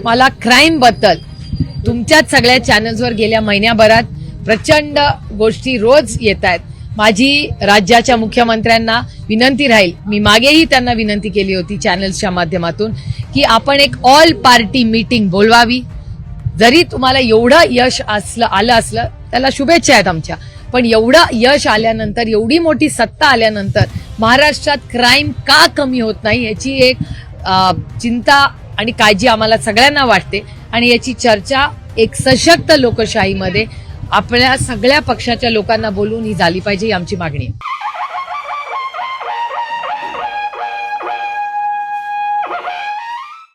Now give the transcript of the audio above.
मला क्राईम बद्दल तुमच्याच सगळ्या चॅनल्सवर गेल्या महिन्याभरात प्रचंड गोष्टी रोज येत आहेत. माझी राज्याच्या मुख्यमंत्र्यांना विनंती राहील, मी मागेही त्यांना विनंती केली होती चॅनल्सच्या माध्यमातून, की आपण एक ऑल पार्टी मीटिंग बोलवावी. जरी तुम्हाला एवढं यश आलं असलं त्याला शुभेच्छा आहेत आमच्या, पण एवढं यश आल्यानंतर, एवढी मोठी सत्ता आल्यानंतर महाराष्ट्रात क्राईम का कमी होत नाही याची एक चिंता आणि काळजी आम्हाला सगळ्यांना वाटते. आणि याची चर्चा एक सशक्त लोकशाहीमध्ये आपल्या सगळ्या पक्षाच्या लोकांना बोलून ही झाली पाहिजे, ही आमची मागणी आहे.